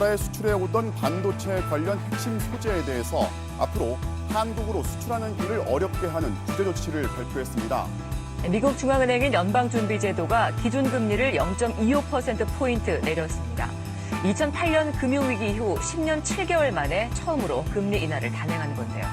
우리나라에 수출해 오던 반도체 관련 핵심 소재에 대해서 앞으로 한국으로 수출하는 일을 어렵게 하는 규제 조치를 발표했습니다. 미국 중앙은행인 연방준비제도가 기준금리를 0.25%포인트 내렸습니다. 2008년 금융위기 이후 10년 7개월 만에 처음으로 금리 인하를 단행한 건데요.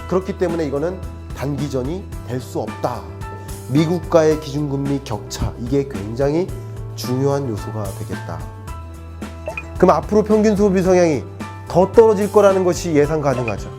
그렇기 때문에 이거는 단기전이 될 수 없다. 미국과의 기준금리 격차, 이게 굉장히 중요한 요소가 되겠다. 그럼 앞으로 평균 소비 성향이 더 떨어질 거라는 것이 예상 가능하죠.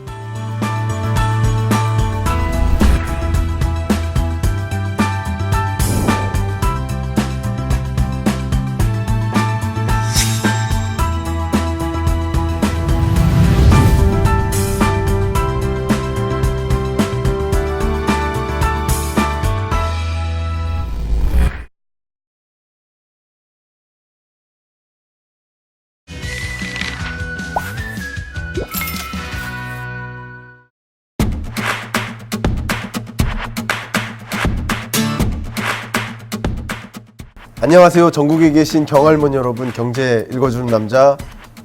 안녕하세요. 전국에 계신 경할머니 여러분, 경제 읽어주는 남자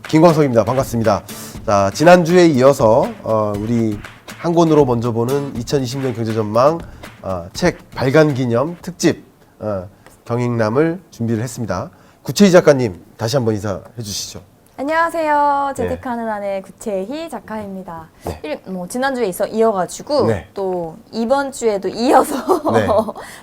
김광석입니다. 반갑습니다. 자, 지난주에 이어서 우리 한 권으로 먼저 보는 2020년 경제전망 책 발간 기념 특집 경익남을 준비를 했습니다. 구채희 작가님, 다시 한번 인사해 주시죠. 안녕하세요. 재테크하는 아내 구채희 작가입니다. 네. 지난주에 이어가지고 네. 또 이번 주에도 이어서 네.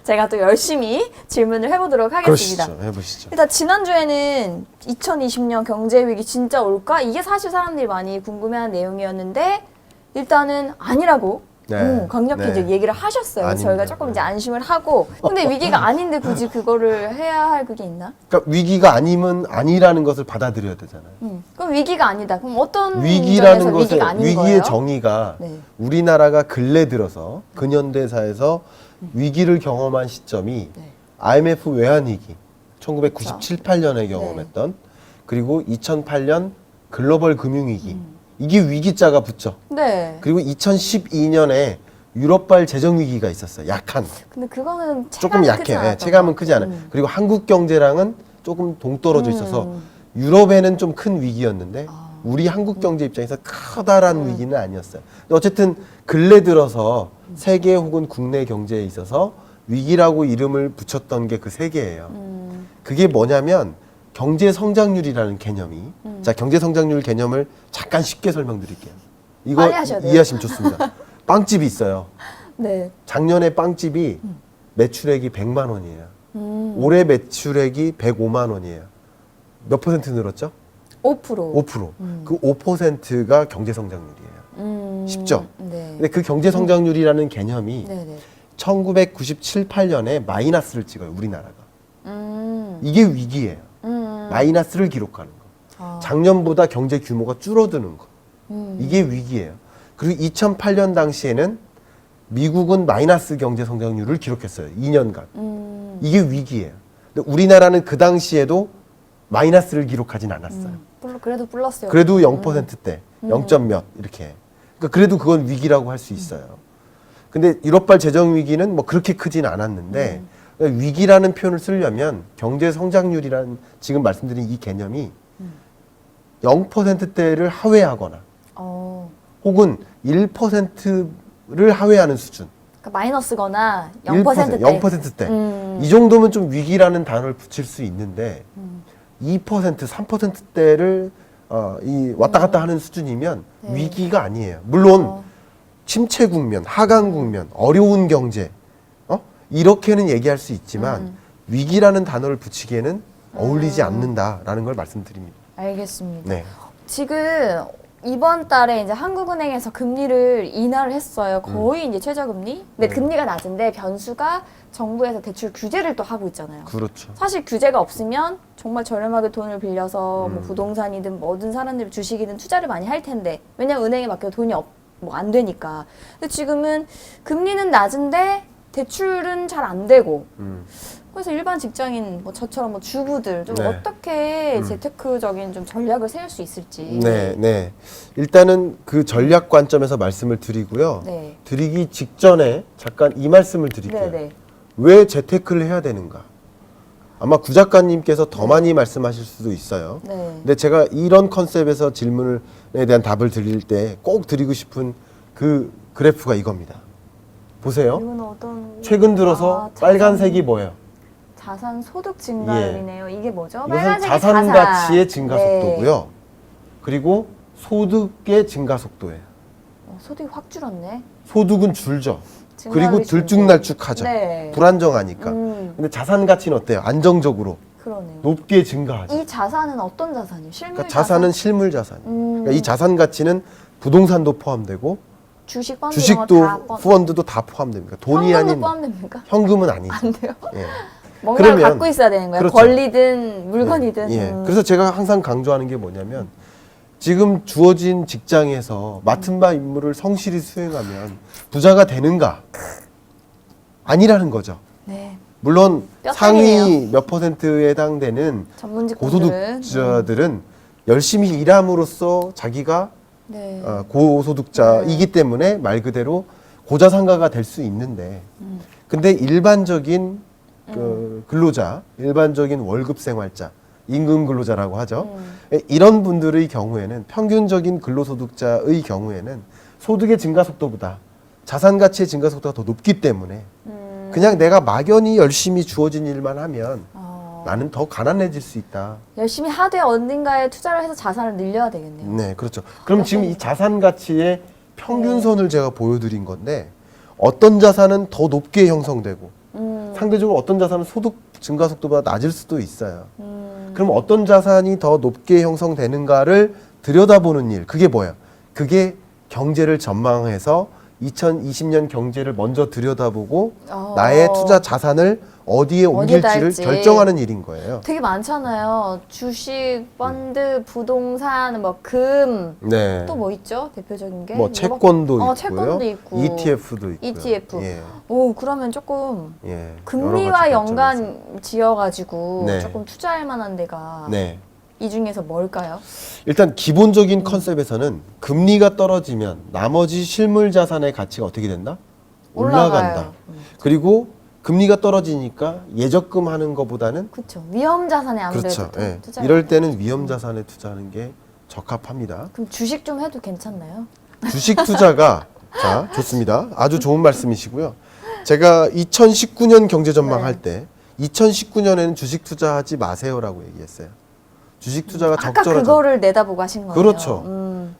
제가 또 열심히 질문을 해보도록 하겠습니다. 그러시죠. 해보시죠. 일단 지난주에는 2020년 경제위기 진짜 올까? 이게 사실 사람들이 많이 궁금해하는 내용이었는데 일단은 아니라고 네. 강력히 네. 이제 얘기를 하셨어요. 아닙니다. 저희가 조금 이제 안심을 하고 근데 위기가 아닌데 굳이 그거를 해야 할 그게 있나? 그러니까 위기가 아니면 아니라는 것을 받아들여야 되잖아요. 그럼 위기가 아니다. 그럼 어떤 위기라는 점에서 것은 위기가 아닌 위기의 거예요? 정의가 네. 우리나라가 근래 들어서 근현대사에서 위기를 경험한 시점이 네. IMF 외환위기 1997, 8년에 네. 경험했던 그리고 2008년 글로벌 금융위기 이게 위기자가 붙죠. 네. 그리고 2012년에 유럽발 재정위기가 있었어요. 약한. 근데 그거는 조금 체감이 약해. 크지 예, 않았던 체감은 것 크지 같아요. 않아요. 그리고 한국 경제랑은 조금 동떨어져 있어서 음. 유럽에는 좀 큰 위기였는데 우리 한국 경제 입장에서 커다란 위기는 아니었어요. 근데 어쨌든 근래 들어서 세계 혹은 국내 경제에 있어서 위기라고 이름을 붙였던 게 그 세 개예요. 그게 뭐냐면 경제 성장률이라는 개념이 자, 경제 성장률 개념을 잠깐 쉽게 설명드릴게요. 이거 빨리 하셔야 돼요. 이해하시면 좋습니다. 빵집이 있어요. 네. 작년에 빵집이 매출액이 100만 원이에요. 올해 매출액이 105만 원이에요. 몇 퍼센트 늘었죠? 5%. 5%. 그 5%가 경제 성장률이에요. 쉽죠? 네. 근데 그 경제 성장률이라는 개념이 네네. 1997, 8년에 마이너스를 찍어요, 우리나라가. 음. 이게 위기예요. 마이너스를 기록하는 거. 아. 작년보다 경제 규모가 줄어드는 거. 이게 위기예요. 그리고 2008년 당시에는 미국은 마이너스 경제 성장률을 기록했어요. 2년간. 이게 위기예요. 근데 우리나라는 그 당시에도 마이너스를 기록하진 않았어요. 그래도 플러스요. 그래도 0%대, 0점 몇 이렇게. 그러니까 그래도 그건 위기라고 할 수 있어요. 근데 유럽발 재정 위기는 뭐 그렇게 크진 않았는데 위기라는 표현을 쓰려면 경제 성장률이라는 지금 말씀드린 이 개념이 0%대를 하회하거나 어. 혹은 1%를 하회하는 수준. 그러니까 마이너스거나 0%대. 0%대. 이 정도면 좀 위기라는 단어를 붙일 수 있는데 2%, 3%대를 이 왔다 갔다 하는 수준이면 네. 위기가 아니에요. 물론 침체 국면, 하강 국면, 어려운 경제 이렇게는 얘기할 수 있지만 위기라는 단어를 붙이기에는 어울리지 않는다라는 걸 말씀드립니다. 알겠습니다. 네. 지금 이번 달에 이제 한국은행에서 금리를 인하를 했어요. 거의 이제 최저금리. 근데 금리가 낮은데 변수가 정부에서 대출 규제를 또 하고 있잖아요. 그렇죠. 사실 규제가 없으면 정말 저렴하게 돈을 빌려서 뭐 부동산이든 뭐든 사람들이 주식이든 투자를 많이 할 텐데 왜냐면 은행에 맡겨 돈이 뭐 안 되니까. 근데 지금은 금리는 낮은데 대출은 잘 안 되고. 그래서 일반 직장인 뭐 저처럼 뭐 주부들 좀 네. 어떻게 재테크적인 좀 전략을 세울 수 있을지. 네. 일단은 그 전략 관점에서 말씀을 드리고요. 네. 드리기 직전에 잠깐 이 말씀을 드릴게요. 네. 왜 재테크를 해야 되는가? 아마 구 작가님께서 더 많이 말씀하실 수도 있어요. 네. 근데 제가 이런 컨셉에서 질문에 대한 답을 드릴 때 꼭 드리고 싶은 그 그래프가 이겁니다. 보세요. 이건 어떤 최근 들어서 빨간색이 뭐예요? 자산 소득 증가율이네요. 이게 뭐죠? 이것은 빨간색이 자산 가치의 증가 네. 속도고요. 그리고 소득의 증가 속도예요. 소득이 확 줄었네. 소득은 줄죠. 증가율이 그리고 들쭉날쭉하죠. 네. 불안정하니까. 근데 자산 가치는 어때요? 안정적으로 그러네요. 높게 증가하죠. 이 자산은 어떤 자산이에요? 실물 그러니까 자산은 실물 자산이에요. 그러니까 이 자산 가치는 부동산도 포함되고 주식, 펀드 주식도 이런 거다 펀드도 다 포함됩니다. 돈이 현금도 아닌 포함됩니까? 현금은 아니죠. 안 돼요. 예. 뭔가를 그러면- 갖고 있어야 되는 거예요. 그렇죠. 권리든 물건이든. 예. 그래서 제가 항상 강조하는 게 뭐냐면 지금 주어진 직장에서 맡은 바 임무를 성실히 수행하면 부자가 되는가? 아니라는 거죠. 네. 물론 뼈다귀네요. 상위 몇 %에 해당되는 전문직 분들은 고소득자들은 열심히 일함으로써 자기가 네. 고소득자이기 때문에 말 그대로 고자산가가 될 수 있는데 근데 일반적인 그 근로자, 일반적인 월급 생활자, 임금 근로자라고 하죠. 이런 분들의 경우에는 평균적인 근로소득자의 경우에는 소득의 증가 속도보다 자산 가치의 증가 속도가 더 높기 때문에 그냥 내가 막연히 열심히 주어진 일만 하면 나는 더 가난해질 수 있다. 열심히 하되 어딘가에 투자를 해서 자산을 늘려야 되겠네요. 네, 그렇죠. 그럼 지금 이 자산 가치의 평균선을 제가 보여드린 건데 어떤 자산은 더 높게 형성되고 상대적으로 어떤 자산은 소득 증가 속도보다 낮을 수도 있어요. 그럼 어떤 자산이 더 높게 형성되는가를 들여다보는 일, 그게 뭐예요? 그게 경제를 전망해서 2020년 경제를 먼저 들여다보고 나의 투자 자산을 어디에 옮길지를 할지. 결정하는 일인 거예요. 되게 많잖아요. 주식, 펀드, 부동산, 뭐 금, 네. 또 뭐 있죠? 대표적인 게? 뭐 채권도 있고요. 채권도 있고. ETF도 있고요. ETF. 예. 오, 그러면 조금 예. 여러 금리와 가지 연관 관점에서. 지어가지고 네. 조금 투자할 만한 데가 네. 이 중에서 뭘까요? 일단 기본적인 컨셉에서는 금리가 떨어지면 나머지 실물 자산의 가치가 어떻게 된다? 올라간다. 올라가요. 그리고 금리가 떨어지니까 예적금 하는 것보다는 그렇죠. 위험 자산에 아무래도 그렇죠. 더 예. 투자를 이럴 해요. 때는 위험 자산에 투자하는 게 적합합니다. 그럼 주식 좀 해도 괜찮나요? 주식 투자가 자, 좋습니다. 아주 좋은 말씀이시고요. 제가 2019년 경제 전망할 때 2019년에는 주식 투자하지 마세요라고 얘기했어요. 주식 투자가 아까 적절하다. 그거를 내다보고 하신 거예요. 그렇죠.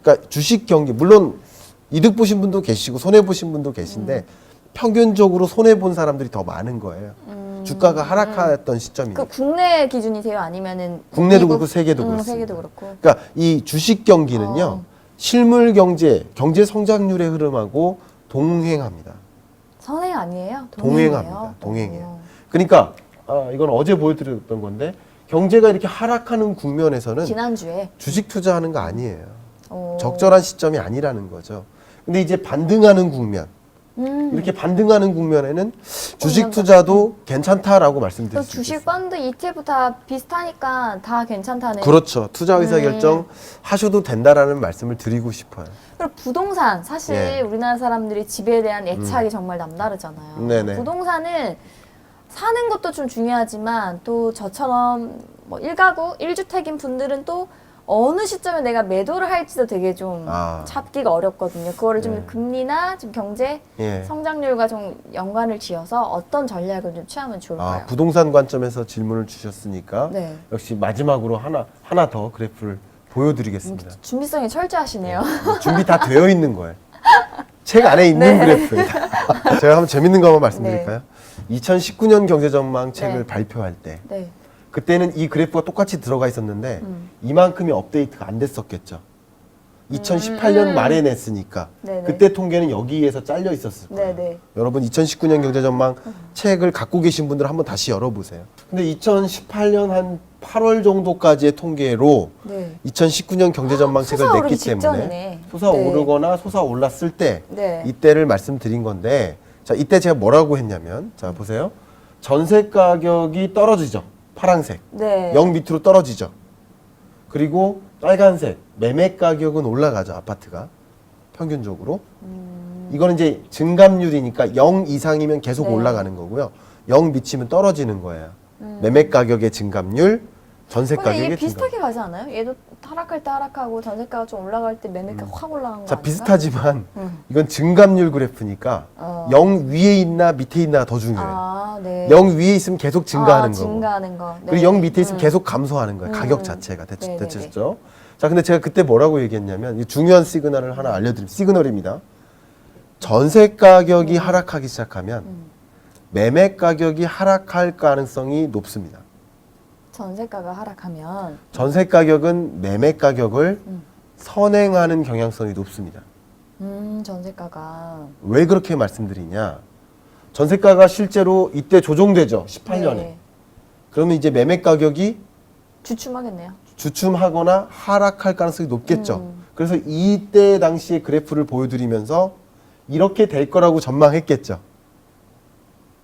그러니까 주식 경기 물론 이득 보신 분도 계시고 손해 보신 분도 계신데 평균적으로 손해 본 사람들이 더 많은 거예요. 주가가 하락했던 시점이니까. 그 국내 기준이세요? 아니면은 국내도 미국? 그렇고 세계도 그렇습니다. 세계도 그렇고. 그러니까 이 주식 경기는요. 실물 경제, 경제 성장률의 흐름하고 동행합니다. 선행 아니에요? 동행합니다. 동행해요. 그러니까 이건 어제 보여드렸던 건데 경제가 이렇게 하락하는 국면에서는 지난주에 주식 투자하는 거 아니에요. 오. 적절한 시점이 아니라는 거죠. 근데 이제 반등하는 국면, 이렇게 반등하는 국면에는 주식 투자도 괜찮다라고 말씀드릴 또 수 주식, 있어요. 펀드, ETF 다 비슷하니까 다 괜찮다는. 그렇죠. 투자 의사 결정 하셔도 된다라는 말씀을 드리고 싶어요. 그리고 부동산 사실 예. 우리나라 사람들이 집에 대한 애착이 정말 남다르잖아요. 네네. 부동산은 사는 것도 좀 중요하지만 또 저처럼 뭐 1가구, 1주택인 분들은 또 어느 시점에 내가 매도를 할지도 되게 좀 찾기가 어렵거든요. 그거를 좀 예. 금리나 좀 경제 예. 성장률과 좀 연관을 지어서 어떤 전략을 좀 취하면 좋을까요? 부동산 관점에서 질문을 주셨으니까 네. 역시 마지막으로 하나 더 그래프를 보여드리겠습니다. 준비성이 철저하시네요. 준비 다 되어 있는 거예요. 책 안에 있는 그래프입니다. 제가 한번 재밌는 거 한번 말씀드릴까요? 2019년 경제 전망 책을 네. 발표할 때 네. 그때는 이 그래프가 똑같이 들어가 있었는데 이만큼이 업데이트가 안 됐었겠죠. 2018년 말에 냈으니까 네네. 그때 통계는 여기에서 잘려 있었을 거예요. 네네. 여러분 2019년 경제전망 책을 갖고 계신 분들 한번 다시 열어보세요. 근데 2018년 한 8월 정도까지의 통계로 네. 2019년 경제전망 책을 솟아오르기 냈기 때문에 직전이네. 솟아오르거나 솟아올랐을 때 네. 이때를 말씀드린 건데 자 이때 제가 뭐라고 했냐면 자 보세요. 전세 가격이 떨어지죠. 파란색. 네. 0 밑으로 떨어지죠. 그리고 빨간색 매매 가격은 올라가죠. 아파트가 평균적으로. 이거는 이제 증감률이니까 0 이상이면 계속 네. 올라가는 거고요. 0 미치면 떨어지는 거예요. 매매 가격의 증감률, 전세 근데 가격의 이게 증감률. 비슷하게 가지 않아요? 얘도 하락할 때 하락하고 전세가가 좀 올라갈 때 매매가 확 올라간 거 자 아닌가? 비슷하지만 이건 증감률 그래프니까 어. 0 위에 있나 밑에 있나가 더 중요해요. 아, 네. 0 위에 있으면 계속 증가하는 거고. 증가하는 거. 네. 그리고 0 밑에 있으면 계속 감소하는 거예요. 가격 자체가 네네네. 대체죠. 자, 근데 제가 그때 뭐라고 얘기했냐면 이 중요한 시그널을 하나 알려드립니다. 시그널입니다. 전세 가격이 하락하기 시작하면 매매 가격이 하락할 가능성이 높습니다. 전세가가 하락하면 전세 가격은 매매 가격을 선행하는 경향성이 높습니다. 전세가가 왜 그렇게 말씀드리냐? 전세가가 실제로 이때 조정되죠. 18년에. 네. 그러면 이제 매매 가격이 주춤하겠네요. 주춤하거나 하락할 가능성이 높겠죠. 그래서 이때 당시의 그래프를 보여드리면서 이렇게 될 거라고 전망했겠죠.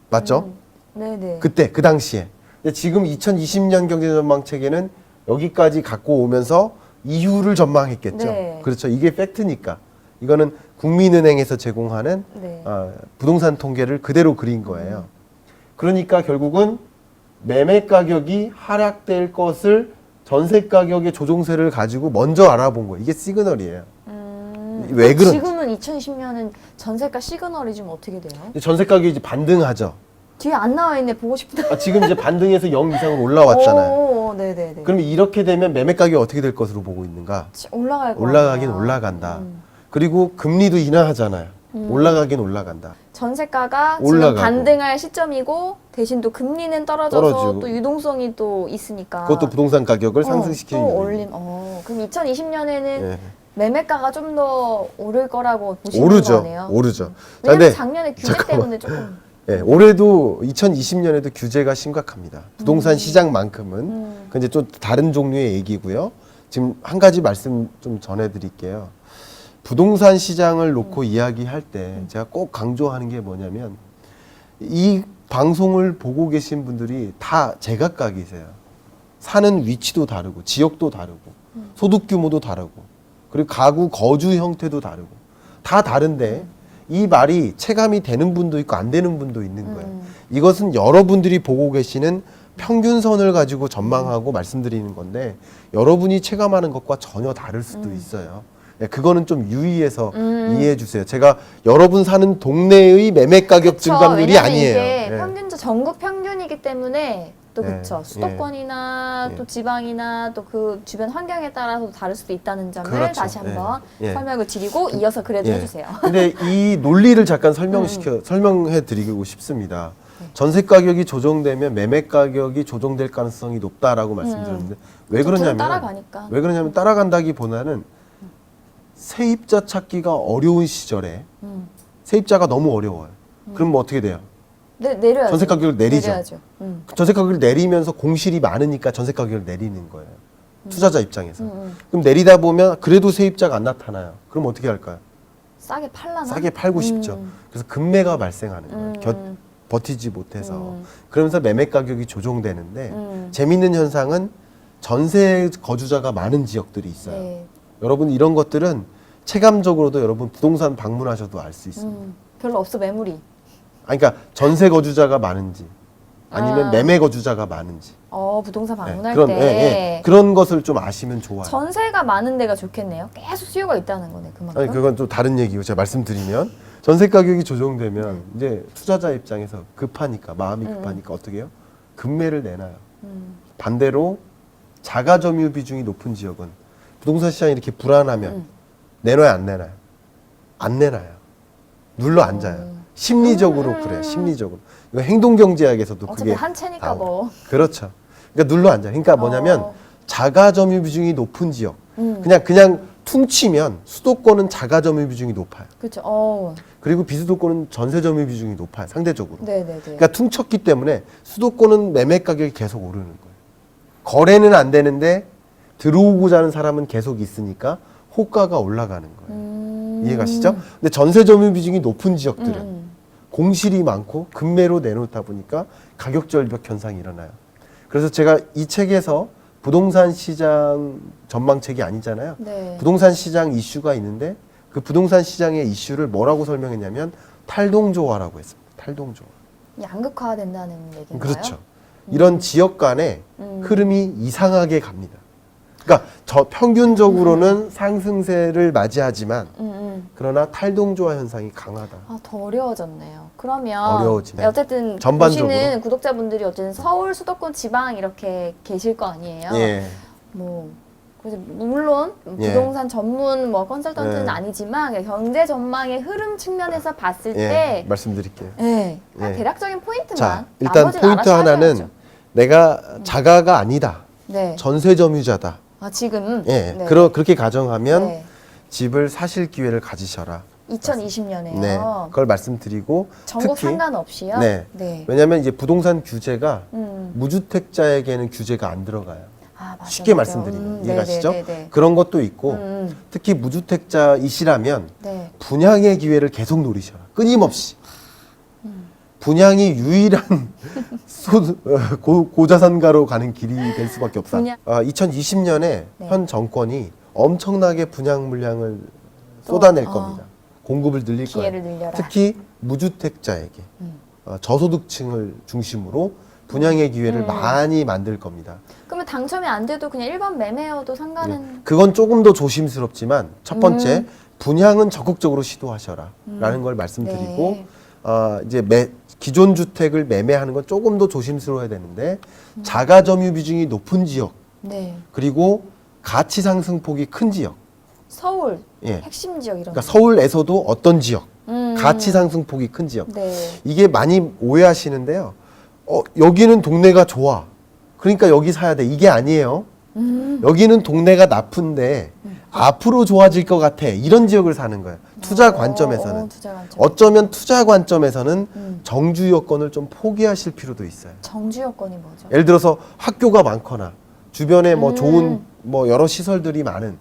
맞죠? 네네. 그때 그 당시에. 근데 지금 2020년 경제전망 책에는 여기까지 갖고 오면서 이후를 전망했겠죠. 네. 그렇죠. 이게 팩트니까. 이거는 국민은행에서 제공하는 네. 부동산 통계를 그대로 그린 거예요. 그러니까 결국은 매매 가격이 하락될 것을 전세 가격의 조종세를 가지고 먼저 알아본 거예요. 이게 시그널이에요. 왜 그런지. 지금은 2020년은 전세가 시그널이 좀 어떻게 돼요? 전세 가격이 이제 반등하죠. 뒤에 안 나와 있네. 보고 싶다. 지금 이제 반등해서 0 이상으로 올라왔잖아요. 오, 네네네. 그러면 이렇게 되면 매매 가격이 어떻게 될 것으로 보고 있는가? 올라갈 거 올라가긴 아니야. 올라간다. 그리고 금리도 인하하잖아요. 올라가긴 올라간다. 전세가가 올라가고. 지금 반등할 시점이고 대신 또 금리는 떨어져서 떨어지고. 또 유동성이 또 있으니까 그것도 부동산 가격을 상승시키는 또 요인이에요. 올림. 그럼 2020년에는 예. 매매가가 좀 더 오를 거라고 보시는 오르죠. 거네요. 오르죠. 자, 왜냐면 근데 작년에 규제 잠깐만. 때문에 조금 예, 올해도 2020년에도 규제가 심각합니다. 부동산 시장만큼은 그 이제 좀 다른 종류의 얘기고요. 지금 한 가지 말씀 좀 전해드릴게요. 부동산 시장을 놓고 이야기할 때 제가 꼭 강조하는 게 뭐냐면 이 방송을 보고 계신 분들이 다 제각각이세요. 사는 위치도 다르고 지역도 다르고 소득 규모도 다르고 그리고 가구 거주 형태도 다르고 다 다른데 이 말이 체감이 되는 분도 있고 안 되는 분도 있는 거예요. 이것은 여러분들이 보고 계시는 평균선을 가지고 전망하고 말씀드리는 건데 여러분이 체감하는 것과 전혀 다를 수도 있어요. 네, 그거는 좀 유의해서 이해해 주세요. 제가 여러분 사는 동네의 매매 가격 그쵸. 증감률이 왜냐면 아니에요. 이게 네. 평균적 전국 평균이기 때문에 또 네. 그쵸 수도권이나 예. 또 지방이나 또 그 주변 환경에 따라서 다를 수도 있다는 점을 그렇죠. 다시 한번 예. 설명을 드리고 이어서 그래도 예. 해주세요. 근데 이 논리를 잠깐 설명해 드리고 싶습니다. 전세 가격이 조정되면 매매 가격이 조정될 가능성이 높다라고 말씀드렸는데 왜 둘은 그러냐면 따라가니까. 왜 그러냐면 따라간다기보다는 세입자 찾기가 어려운 시절에 세입자가 너무 어려워요. 그럼 뭐 어떻게 돼요? 내려야죠. 전세 가격을 내리죠. 내려야죠. 전세 가격을 내리면서 공실이 많으니까 전세 가격을 내리는 거예요. 투자자 입장에서. 그럼 내리다 보면 그래도 세입자가 안 나타나요. 그럼 어떻게 할까요? 싸게 팔라나? 싸게 팔고 싶죠. 그래서 금매가 발생하는 거예요. 버티지 못해서. 그러면서 매매 가격이 조정되는데 재밌는 현상은 전세 거주자가 많은 지역들이 있어요. 네. 여러분 이런 것들은 체감적으로도 여러분 부동산 방문하셔도 알 수 있습니다. 별로 없어 매물이. 그러니까 전세 거주자가 많은지 아니면 매매 거주자가 많은지 부동산 방문할 그런, 때 그런 것을 좀 아시면 좋아요. 전세가 많은 데가 좋겠네요. 계속 수요가 있다는 거네 그만큼. 아니 그건 또 다른 얘기고 제가 말씀드리면 전세 가격이 조정되면 이제 투자자 입장에서 급하니까 마음이 급하니까 어떻게 해요? 금매를 내놔요. 반대로 자가 점유 비중이 높은 지역은 부동산 시장이 이렇게 불안하면 내놔요 안 내놔요? 안 내놔요. 눌러 앉아요. 심리적으로 그래요. 심리적으로. 이거 행동경제학에서도 어차피 그게 한 채니까 나오고. 뭐. 그렇죠. 그러니까 눌러 앉아. 그러니까 뭐냐면 자가 점유 비중이 높은 지역. 그냥 퉁치면 수도권은 자가 점유 비중이 높아요. 그렇죠. 그리고 비수도권은 전세 점유 비중이 높아요. 상대적으로. 네네네. 그러니까 퉁쳤기 때문에 수도권은 매매 가격이 계속 오르는 거예요. 거래는 안 되는데 들어오고자 하는 사람은 계속 있으니까 호가가 올라가는 거예요. 이해가시죠? 근데 전세 점유 비중이 높은 지역들은 공실이 많고 급매로 내놓다 보니까 가격 절벽 현상이 일어나요. 그래서 제가 이 책에서 부동산 시장 전망책이 아니잖아요. 네. 부동산 시장 이슈가 있는데 그 부동산 시장의 이슈를 뭐라고 설명했냐면 탈동조화라고 했습니다. 탈동조화. 양극화된다는 얘기인가요? 그렇죠. 이런 지역 간의 흐름이 이상하게 갑니다. 그러니까 저 평균적으로는 상승세를 맞이하지만 그러나 탈동조화 현상이 강하다. 더 어려워졌네요. 그러면 어려워지네. 어쨌든 전반적으로. 보시는 구독자분들이 어쨌든 서울, 수도권, 지방 이렇게 계실 거 아니에요. 예. 그래서 물론 예. 부동산 전문 컨설턴트는 예. 아니지만 경제 전망의 흐름 측면에서 봤을 예. 때 말씀드릴게요. 네, 예. 대략적인 포인트만. 자, 일단 나머지는 포인트 알아서 하나는 하셔야죠. 내가 자가가 아니다. 네. 전세 점유자다. 지금. 예. 네. 그렇게 가정하면 네. 집을 사실 기회를 가지셔라. 2020년에요. 네. 그걸 말씀드리고 전국 특히 상관없이요. 네. 네. 왜냐하면 이제 부동산 규제가 음. 무주택자에게는 규제가 안 들어가요. 맞아, 쉽게 맞아. 말씀드리면 이해가시죠? 네네네네. 그런 것도 있고 음. 특히 무주택자이시라면 네. 분양의 기회를 계속 노리셔라. 끊임없이. 분양이 유일한 고자산가로 가는 길이 될 수밖에 없다. 분양. 2020년에 네. 현 정권이 엄청나게 분양 물량을 쏟아낼 겁니다. 공급을 늘릴 거예요. 기회를 늘려라. 특히 무주택자에게 저소득층을 중심으로 분양의 기회를 많이 만들 겁니다. 그러면 당첨이 안 돼도 그냥 일반 매매여도 상관은 그건 조금 더 조심스럽지만 첫 번째 분양은 적극적으로 시도하셔라 라는 걸 말씀드리고 네. 이제 기존 주택을 매매하는 건 조금 더 조심스러워야 되는데 자가 점유 비중이 높은 지역 네. 그리고 가치 상승폭이 큰 지역 서울 예. 핵심 지역 이런 그러니까 서울에서도 어떤 지역 음. 가치 상승폭이 큰 지역 네. 이게 많이 오해하시는데요. 여기는 동네가 좋아. 그러니까 여기 사야 돼. 이게 아니에요. 여기는 동네가 나쁜데 앞으로 좋아질 것 같아. 이런 지역을 사는 거예요. 투자 관점에서는. 투자 관점. 어쩌면 투자 관점에서는 정주 여건을 좀 포기하실 필요도 있어요. 정주 여건이 뭐죠? 예를 들어서 학교가 많거나 주변에 뭐 좋은 뭐 여러 시설들이 많은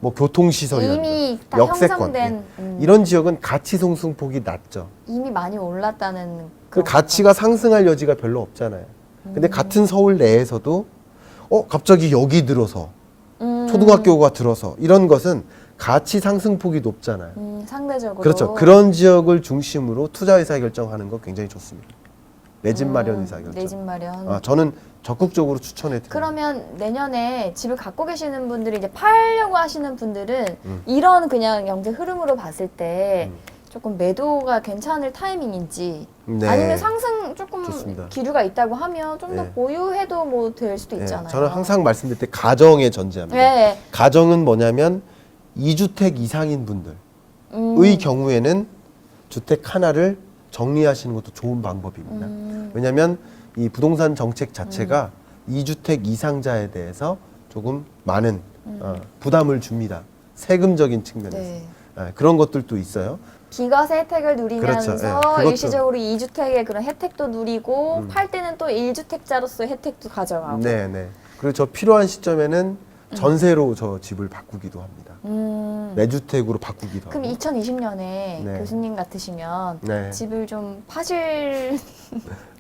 뭐 교통시설이라든가 이미 다 역세권 형성된 이런 지역은 가치 상승폭이 낮죠. 이미 많이 올랐다는 그 가치가 상승할 여지가 별로 없잖아요. 근데 같은 서울 내에서도 갑자기 여기 들어서 초등학교가 들어서 이런 것은 가치 상승폭이 높잖아요. 상대적으로 그렇죠. 그런 지역을 중심으로 투자 의사 결정하는 거 굉장히 좋습니다. 내 집 마련 의사 결정. 내 집 마련. 저는 적극적으로 추천해 드립니다. 그러면 내년에 집을 갖고 계시는 분들이 이제 팔려고 하시는 분들은 이런 그냥 경제 흐름으로 봤을 때 조금 매도가 괜찮을 타이밍인지 네. 아니면 상승 조금 좋습니다. 기류가 있다고 하면 좀 더 네. 보유해도 뭐 될 수도 네, 있잖아요. 저는 항상 말씀드릴 때 가정에 전제합니다. 네. 가정은 뭐냐면 2주택 이상인 분들의 경우에는 주택 하나를 정리하시는 것도 좋은 방법입니다. 왜냐하면 이 부동산 정책 자체가 2주택 이상자에 대해서 조금 많은 부담을 줍니다. 세금적인 측면에서. 네. 그런 것들도 있어요. 비과세 혜택을 누리면서 그렇죠. 예, 그것도. 일시적으로 2주택의 그런 혜택도 누리고 팔 때는 또 1주택자로서의 혜택도 가져가고. 네, 네. 그리고 저 필요한 시점에는 전세로 저 집을 바꾸기도 합니다. 내주택으로 바꾸기도 그럼 하고. 2020년에 네. 교수님 같으시면 네. 집을 좀 파실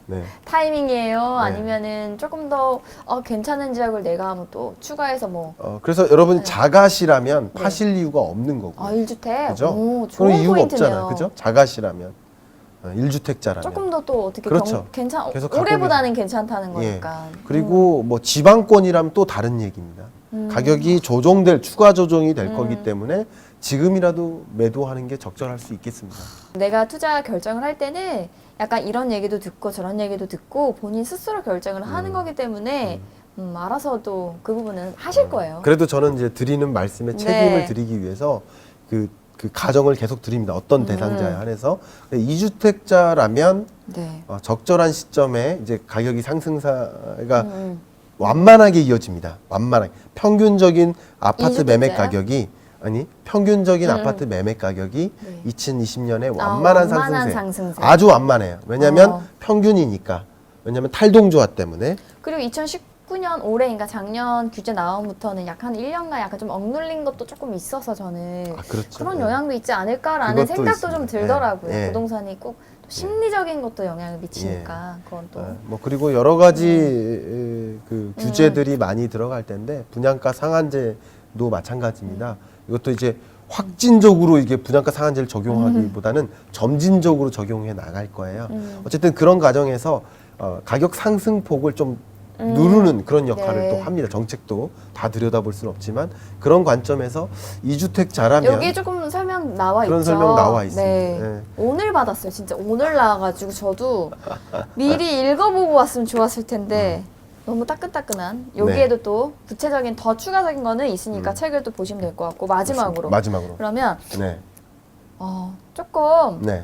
네. 타이밍이에요? 아니면은 조금 더 괜찮은 지역을 내가 뭐 또 추가해서 뭐 그래서 여러분 자가시라면 파실 이유가 없는 거고. 1주택? 그죠? 오, 그런 좋은 이유가 포인트네요. 없잖아요. 그죠? 자가시라면. 1주택자라면. 조금 더 또 어떻게 그렇죠. 계속 갖고 올해보다는 괜찮다는 예. 거니까. 그리고 뭐 지방권이라면 또 다른 얘기입니다. 가격이 추가 조정이 될 거기 때문에 지금이라도 매도하는 게 적절할 수 있겠습니다. 내가 투자 결정을 할 때는 약간 이런 얘기도 듣고 저런 얘기도 듣고 본인 스스로 결정을 하는 거기 때문에 알아서도 그 부분은 하실 거예요. 그래도 저는 이제 드리는 말씀에 책임을 드리기 위해서 그 가정을 계속 드립니다. 어떤 대상자에 한해서 2주택자라면 네. 적절한 시점에 이제 가격이 상승사가 완만하게 이어집니다. 완만하게 평균적인 아파트 2주택자요? 매매 가격이 아니 평균적인 아파트 매매 가격이 네. 2020년에 아, 완만한 완만한 상승세. 상승세. 아주 완만해요. 왜냐하면 평균이니까. 왜냐하면 탈동조화 때문에. 그리고 2019년 올해, 그러니까 작년 규제 나옴부터는 약 한 1년간 약간 좀 억눌린 것도 조금 있어서 저는 그렇죠. 그런 네. 영향도 있지 않을까라는 그것도 생각도 좀 있습니다. 들더라고요. 네. 네. 부동산이 꼭 또 심리적인 것도 영향을 미치니까 그건 또. 뭐 그리고 여러 가지 그 규제들이 많이 들어갈 텐데 분양가 상한제도 마찬가지입니다. 이것도 이제 확진적으로 이게 분양가 상한제를 적용하기보다는 점진적으로 적용해 나갈 거예요. 어쨌든 그런 과정에서 가격 상승폭을 좀 누르는 그런 역할을 네. 또 합니다. 정책도 다 들여다볼 수는 없지만 그런 관점에서 2주택 잘하면 여기 조금 설명 나와 그런 있죠. 설명 나와 있습니다. 네. 네. 오늘 받았어요. 진짜 오늘 나와가지고 저도 미리 읽어보고 왔으면 좋았을 텐데 너무 따끈따끈한. 여기에도 또 구체적인 더 추가적인 거는 있으니까 책을 또 보시면 될 것 같고 마지막으로. 마지막으로. 그러면 네. 조금 네.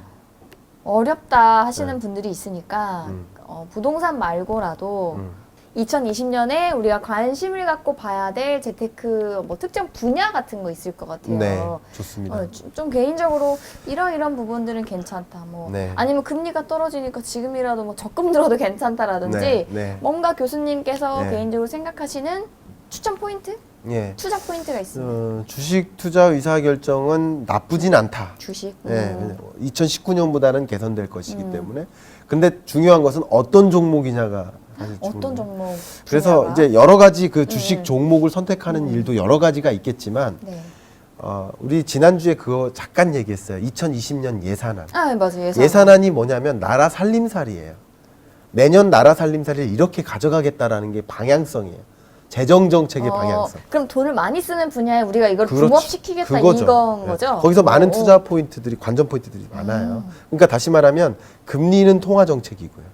어렵다 하시는 분들이 있으니까 음. 부동산 말고라도 음. 2020년에 우리가 관심을 갖고 봐야 될 재테크 뭐 특정 분야 같은 거 있을 것 같아요. 네. 좋습니다. 좀 개인적으로 이런 부분들은 괜찮다. 뭐 네. 아니면 금리가 떨어지니까 지금이라도 뭐 적금 들어도 괜찮다라든지 네. 네. 뭔가 교수님께서 네. 개인적으로 생각하시는 추천 포인트, 예. 투자 포인트가 있습니다. 주식 투자 의사 결정은 나쁘진 않다. 주식. 예, 2019년보다는 개선될 것이기 때문에. 근데 중요한 것은 어떤 종목이냐가 사실 어떤 중요해요. 종목? 그래서 중요하다? 이제 여러 가지 그 주식 종목을 선택하는 일도 여러 가지가 있겠지만 네. 우리 지난주에 그거 잠깐 얘기했어요. 2020년 예산안. 아, 네, 맞아요. 예산안이 뭐냐면 나라 살림살이에요. 매년 나라 살림살이를 이렇게 가져가겠다라는 게 방향성이에요. 재정 정책의 방향성. 그럼 돈을 많이 쓰는 분야에 우리가 이걸 그렇죠. 붕업시키겠다 그거죠. 이건 예. 거죠? 거기서 많은 오. 투자 포인트들이 관전 포인트들이 많아요. 그러니까 다시 말하면 금리는 통화 정책이고요.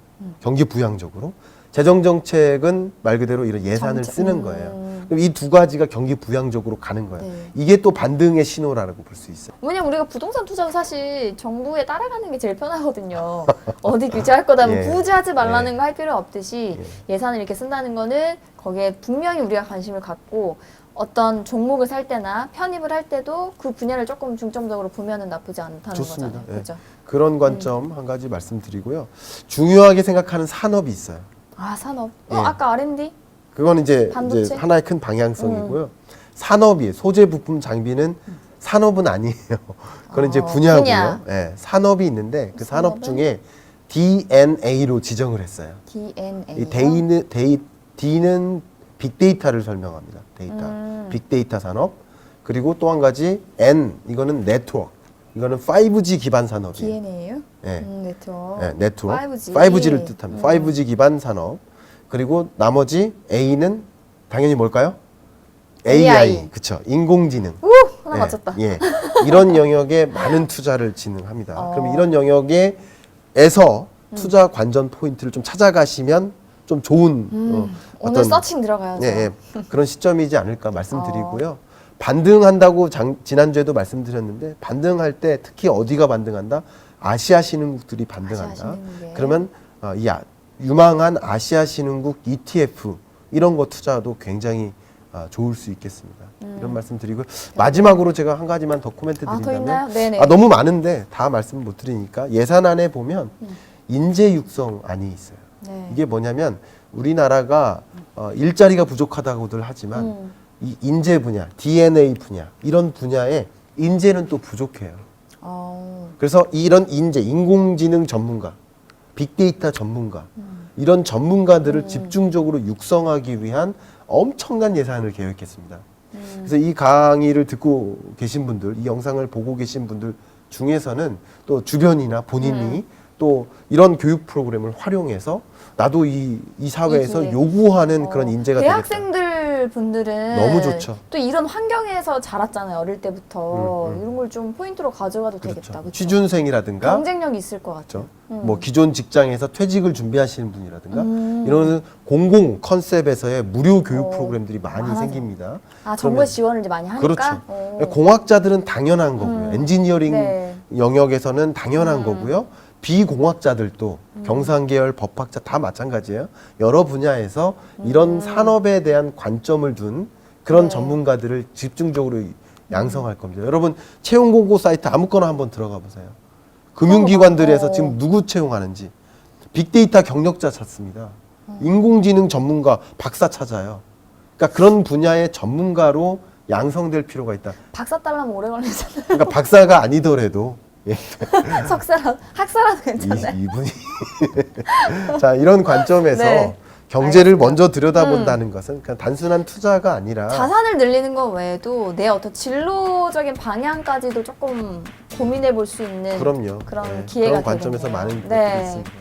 경기 부양적으로 재정 정책은 말 그대로 이런 예산을 정책. 쓰는 거예요. 그럼 이 두 가지가 경기 부양적으로 가는 거예요. 네. 이게 또 반등의 신호라고 볼 수 있어요. 왜냐면 우리가 부동산 투자도 사실 정부에 따라가는 게 제일 편하거든요. 어디 규제할 거다면 예. 굳이 하지 말라는 예. 거 할 필요 없듯이 예산을 이렇게 쓴다는 거는 거기에 분명히 우리가 관심을 갖고 어떤 종목을 살 때나 편입을 할 때도 그 분야를 조금 중점적으로 보면은 나쁘지 않다는 좋습니다. 거잖아요. 예. 그렇죠? 그런 관점 한 가지 말씀드리고요. 중요하게 생각하는 산업이 있어요. 아, 산업. 예. 아까 R&D? 그건 이제 반도체? 하나의 큰 방향성이고요. 산업이 소재 부품 장비는 산업은 아니에요. 그건 이제 분야고요. 분야. 예, 산업이 있는데 그 산업 산업은? 중에 DNA로 지정을 했어요. DNA. 이 D는 빅데이터를 설명합니다. 데이터. 빅데이터 산업. 그리고 또 한 가지 N 이거는 네트워크. 이거는 5G 기반 산업이에요. DNA예요? 예. 네트워크. 네, 네트워크. 5G. 5G를 뜻합니다. 5G 기반 산업. 그리고 나머지 A는 당연히 뭘까요? AI. 그쵸. 인공지능. 하나 예, 맞췄다. 예. 이런 영역에 많은 투자를 진행합니다. 그럼 이런 영역에서 투자 관전 포인트를 좀 찾아가시면 좀 좋은 오늘 서칭 들어가야죠. 예, 예. 그런 시점이지 않을까 말씀드리고요. 반등한다고 지난주에도 말씀드렸는데 반등할 때 특히 어디가 반등한다? 아시아 신흥국들이 반등한다. 아시아 신흥국에. 그러면 유망한 아시아 신흥국 ETF 이런 거 투자도 굉장히 좋을 수 있겠습니다. 이런 말씀 드리고 마지막으로 제가 한 가지만 더 코멘트 더 드린다면 있나요? 네네. 너무 많은데 다 말씀 못 드리니까 예산안에 보면 인재 육성안이 있어요. 네. 이게 뭐냐면 우리나라가 일자리가 부족하다고들 하지만 이 인재 분야, DNA 분야 이런 분야에 인재는 또 부족해요. 그래서 이런 인재, 인공지능 전문가, 빅데이터 전문가 이런 전문가들을 집중적으로 육성하기 위한 엄청난 예산을 계획했습니다. 그래서 이 강의를 듣고 계신 분들, 이 영상을 보고 계신 분들 중에서는 또 주변이나 본인이 또 이런 교육 프로그램을 활용해서 나도 이 사회에서 이 요구하는 그런 인재가 되겠다. 대학생들 분들은 너무 좋죠. 또 이런 환경에서 자랐잖아요. 어릴 때부터 이런 걸 좀 포인트로 가져가도 되겠다. 그렇죠? 취준생이라든가 경쟁력이 있을 것 같죠. 뭐 기존 직장에서 퇴직을 준비하시는 분이라든가 이런 공공 컨셉에서의 무료 교육 프로그램들이 많이 많아서. 생깁니다. 정부의 지원을 이제 많이 하니까. 그렇죠. 공학자들은 당연한 거고요. 엔지니어링 네. 영역에서는 당연한 거고요. 비공학자들도 경상계열 법학자 다 마찬가지예요. 여러 분야에서 이런 산업에 대한 관점을 둔 그런 네. 전문가들을 집중적으로 양성할 겁니다. 여러분 채용 공고 사이트 아무거나 한번 들어가 보세요. 금융기관들에서 지금 누구 채용하는지 빅데이터 경력자 찾습니다. 인공지능 전문가 박사 찾아요. 그러니까 그런 분야의 전문가로 양성될 필요가 있다. 박사 따려면 오래 걸리잖아요. 그러니까 박사가 아니더라도 예. 석사라도 학사라도 괜찮아요. 이분이 자 이런 관점에서 네. 경제를 알겠습니다. 먼저 들여다본다는 것은 그냥 단순한 투자가 아니라 자산을 늘리는 것 외에도 내 어떤 진로적인 방향까지도 조금 고민해 볼 수 있는 그럼요. 그런 네, 기회가 그런 관점에서 되겠네요. 많은 것들이 네. 있습니다.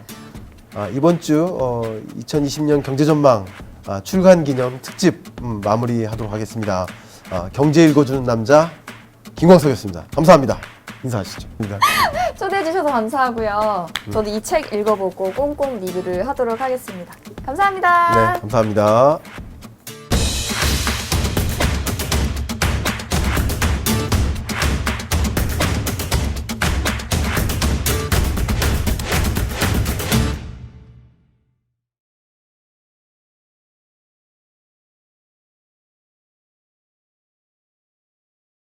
이번 주 2020년 경제전망 출간 기념 특집 마무리하도록 하겠습니다. 경제 읽어주는 남자 김광석이었습니다. 감사합니다. 인사하시죠. 초대해 주셔서 감사하고요. 저도 이 책 읽어보고 꼼꼼 리뷰를 하도록 하겠습니다. 감사합니다. 네, 감사합니다.